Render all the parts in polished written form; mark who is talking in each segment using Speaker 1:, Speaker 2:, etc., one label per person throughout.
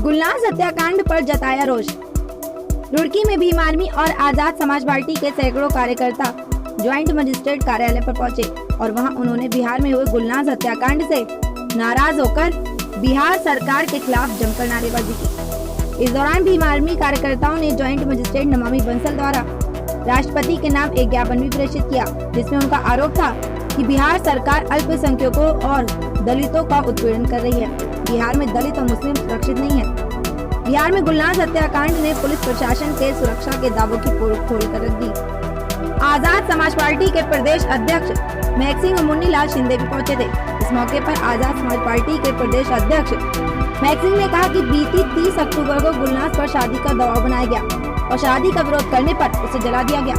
Speaker 1: गुलनाज हत्याकांड पर जताया रोष। रुड़की में भीम आर्मी और आजाद समाज पार्टी के सैकड़ों कार्यकर्ता ज्वाइंट मजिस्ट्रेट कार्यालय पर पहुंचे और वहां उन्होंने बिहार में हुए गुलनाज हत्याकांड से नाराज होकर बिहार सरकार के खिलाफ जमकर नारेबाजी की। इस दौरान भीम आर्मी कार्यकर्ताओं ने ज्वाइंट मजिस्ट्रेट नमामि बंसल द्वारा राष्ट्रपति के नाम एक ज्ञापन भी प्रेषित किया, जिसमें उनका आरोप था कि बिहार सरकार अल्पसंख्यकों और दलितों का उत्पीड़न कर रही है। बिहार में दलित और मुस्लिम सुरक्षित नहीं है। बिहार में गुलनाज हत्याकांड ने पुलिस प्रशासन के सुरक्षा के दावों की पोल खोल कर रख दी। आजाद समाज पार्टी के प्रदेश अध्यक्ष मैक्सिंग और मुन्नीलाल शिंदे भी पहुंचे थे। इस मौके पर आजाद समाज पार्टी के प्रदेश अध्यक्ष मैक्सिंग ने कहा कि बीती 30 अक्टूबर को गुलनाज पर शादी का दबाव बनाया गया और शादी का विरोध करने पर उसे जला दिया गया।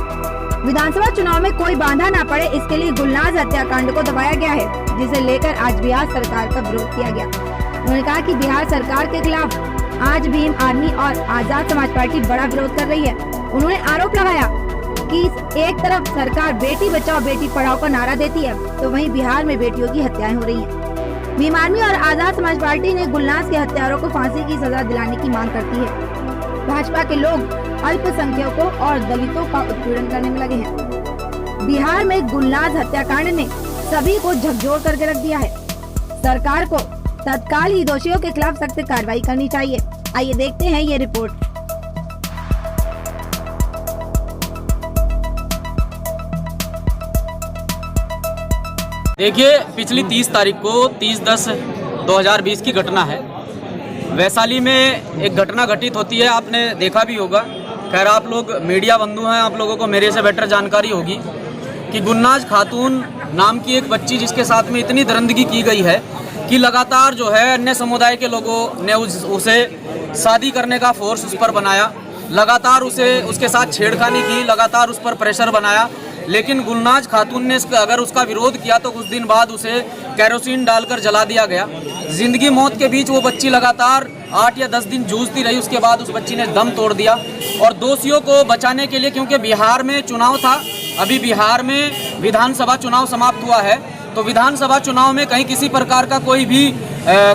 Speaker 1: विधानसभा चुनाव में कोई बाधा न पड़े, इसके लिए गुलनाज हत्याकांड को दबाया गया है, जिसे लेकर आज बिहार सरकार का विरोध किया गया। उन्होंने कहा कि बिहार सरकार के खिलाफ आज भीम आर्मी और आजाद समाज पार्टी बड़ा विरोध कर रही है। उन्होंने आरोप लगाया कि एक तरफ सरकार बेटी बचाओ बेटी पढ़ाओ का नारा देती है, तो वहीं बिहार में बेटियों की हत्याएं हो रही हैं। भीम आर्मी और आजाद समाज पार्टी ने गुलनाज के हत्यारों को फांसी की सजा दिलाने की मांग करती है। भाजपा के लोग अल्पसंख्यकों और दलितों का उत्पीड़न करने में लगे हैं। बिहार में गुलनाज हत्याकांड ने सभी को झकझोर करके रख दिया है। सरकार को तत्काल ही दोषियों के खिलाफ सख्त कार्रवाई करनी चाहिए। आइए देखते हैं ये रिपोर्ट।
Speaker 2: देखिए, पिछली 30 तारीख को 30/10/2020 की घटना है। वैशाली में एक घटना घटित होती है, आपने देखा भी होगा। खैर, आप लोग मीडिया बंधु हैं, आप लोगों को मेरे से बेटर जानकारी होगी कि गुलनाज खातून नाम की एक बच्ची, जिसके साथ में इतनी दरिंदगी की गई है कि लगातार जो है अन्य समुदाय के लोगों ने उसे शादी करने का फोर्स उस पर बनाया, लगातार उसके साथ छेड़खानी की, लगातार उस पर प्रेशर बनाया। लेकिन गुलनाज खातून ने अगर उसका विरोध किया तो कुछ दिन बाद उसे कैरोसिन डालकर जला दिया गया। जिंदगी मौत के बीच वो बच्ची लगातार 8 या 10 दिन जूझती रही। उसके बाद उस बच्ची ने दम तोड़ दिया और दोषियों को बचाने के लिए, क्योंकि बिहार में चुनाव था, अभी बिहार में विधानसभा चुनाव समाप्त हुआ है, तो विधानसभा चुनाव में कहीं किसी प्रकार का कोई भी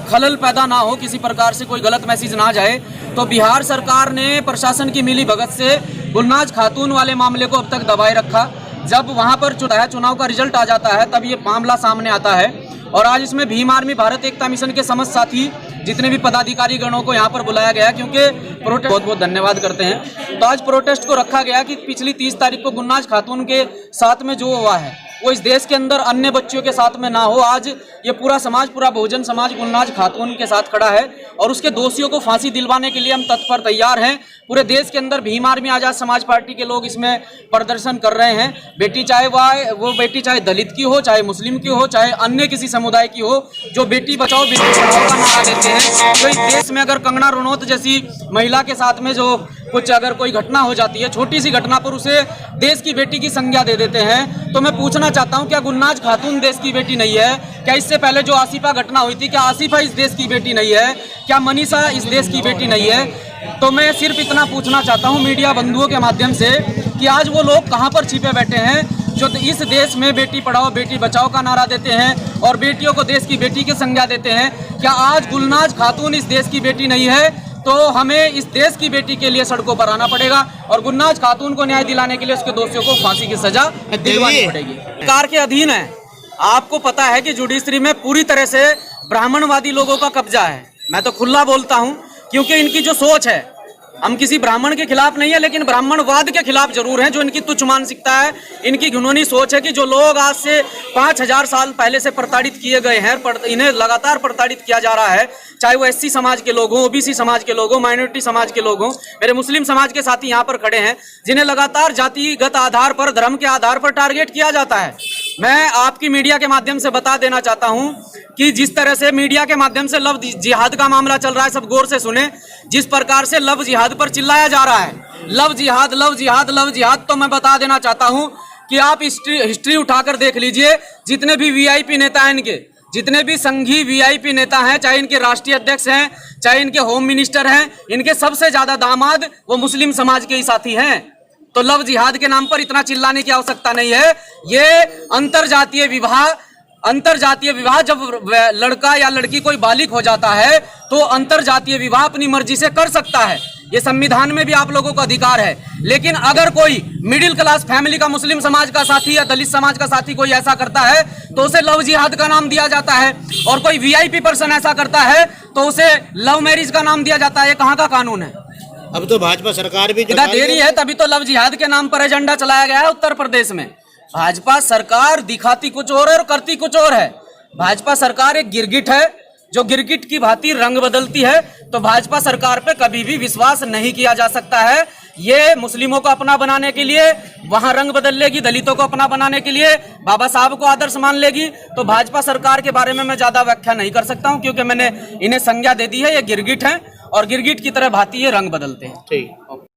Speaker 2: खलल पैदा ना हो, किसी प्रकार से कोई गलत मैसेज ना जाए, तो बिहार सरकार ने प्रशासन की मिली भगत से गुलनाज खातून वाले मामले को अब तक दबाए रखा। जब वहां पर चुनाव का रिजल्ट आ जाता है तब ये मामला सामने आता है और आज इसमें भीम आर्मी भारत एकता मिशन के समस्त साथी जितने भी पदाधिकारी गणों को यहाँ पर बुलाया गया, क्योंकि प्रोटेस्ट बहुत बहुत धन्यवाद करते हैं। तो आज प्रोटेस्ट को रखा गया कि पिछली 30 तारीख को गुलनाज खातून के साथ में जो हुआ है वो इस देश के अंदर अन्य बच्चियों के साथ में ना हो। आज ये पूरा समाज, पूरा बहुजन समाज गुलनाज खातून के साथ खड़ा है और उसके दोषियों को फांसी दिलवाने के लिए हम तत्पर तैयार हैं। पूरे देश के अंदर भीम आर्मी आजाद समाज पार्टी के लोग इसमें प्रदर्शन कर रहे हैं। बेटी चाहे वो बेटी चाहे दलित की हो, चाहे मुस्लिम की हो, चाहे अन्य किसी समुदाय की हो, जो बेटी बचाओ बेटी पढ़ाओ का नारा देते हैं। तो इस देश में अगर कंगना रनौत जैसी महिला के साथ में जो कुछ अगर कोई घटना हो जाती है, छोटी सी घटना पर उसे देश की बेटी की संज्ञा दे देते हैं, तो मैं पूछना चाहता हूं, क्या गुलनाज खातून देश की बेटी नहीं है? क्या इससे पहले जो आसिफा घटना हुई थी, क्या आसिफा इस देश की बेटी नहीं है? क्या मनीषा इस देश की बेटी नहीं है? तो मैं सिर्फ इतना पूछना चाहता हूं मीडिया बंधुओं के माध्यम से कि आज वो लोग कहां पर छिपे बैठे हैं जो इस देश में बेटी पढ़ाओ बेटी बचाओ का नारा देते हैं और बेटियों को देश की बेटी की संज्ञा देते हैं? क्या आज गुलनाज खातून इस देश की बेटी नहीं है? तो हमें इस देश की बेटी के लिए सड़कों पर आना पड़ेगा और गुलनाज खातून को न्याय दिलाने के लिए उसके दोषियों को फांसी की सजा दिलवानी पड़ेगी। सरकार के अधीन है। आपको पता है कि जुडिशरी में पूरी तरह से ब्राह्मणवादी लोगों का कब्जा है। मैं तो खुला बोलता हूं, क्योंकि इनकी जो सोच है, हम किसी ब्राह्मण के खिलाफ नहीं है, लेकिन ब्राह्मणवाद के खिलाफ जरूर हैं। जो इनकी तुच्छ मानसिकता है, इनकी घिनौनी सोच है कि जो लोग आज से 5000 साल पहले से प्रताड़ित किए गए हैं, इन्हें लगातार प्रताड़ित किया जा रहा है, चाहे वो SC समाज के लोग हों, OBC समाज के लोग हों, माइनॉरिटी समाज के लोग हों, मेरे मुस्लिम समाज के साथी यहाँ पर खड़े हैं, जिन्हें लगातार जातिगत आधार पर, धर्म के आधार पर टारगेट किया जाता है। मैं आपकी मीडिया के माध्यम से बता देना चाहता हूं कि जिस तरह से मीडिया के माध्यम से लव जिहाद का मामला चल रहा है, सब गौर से सुने। जिस प्रकार से लव जिहाद पर चिल्लाया जा रहा है, लव जिहाद लव जिहाद लव जिहाद, तो मैं बता देना चाहता हूं कि आप हिस्ट्री उठाकर देख लीजिए। जितने भी VIP नेता हैं, इनके जितने भी संघी VIP नेता हैं, चाहे इनके राष्ट्रीय अध्यक्ष हैं, चाहे इनके होम मिनिस्टर हैं, इनके सबसे ज्यादा दामाद वो मुस्लिम समाज के ही साथी हैं। तो लव जिहाद के नाम पर इतना चिल्लाने की आवश्यकता नहीं है। ये अंतर जातीय विवाह अंतर जातीय विवाह, जब लड़का या लड़की कोई बालिग हो जाता है तो अंतर जातीय विवाह अपनी मर्जी से कर सकता है, ये संविधान में भी आप लोगों को अधिकार है। लेकिन अगर कोई मिडिल क्लास फैमिली का मुस्लिम समाज का साथी या दलित समाज का साथी कोई ऐसा करता है तो उसे लव जिहाद का नाम दिया जाता है, और कोई वीआईपी पर्सन ऐसा करता है तो उसे लव मैरिज का नाम दिया जाता है। ये कहाँ का कानून है?
Speaker 3: अब तो भाजपा सरकार भी
Speaker 2: दे रही है, तभी तो लव जिहाद के नाम पर एजेंडा चलाया गया है उत्तर प्रदेश में। भाजपा सरकार दिखाती कुछ और है और करती कुछ और है। भाजपा सरकार एक गिरगिट है जो गिरगिट की भांति रंग बदलती है, तो भाजपा सरकार पे कभी भी विश्वास नहीं किया जा सकता है। ये मुस्लिमों को अपना बनाने के लिए वहां रंग बदल लेगी, दलितों को अपना बनाने के लिए बाबा साहब को आदर्श मान लेगी। तो भाजपा सरकार के बारे में मैं ज्यादा व्याख्या नहीं कर सकता हूं, क्योंकि मैंने इन्हें संज्ञा दे दी है। ये गिरगिट है और गिरगिट की तरह भांति ये रंग बदलते हैं।
Speaker 3: ठीक।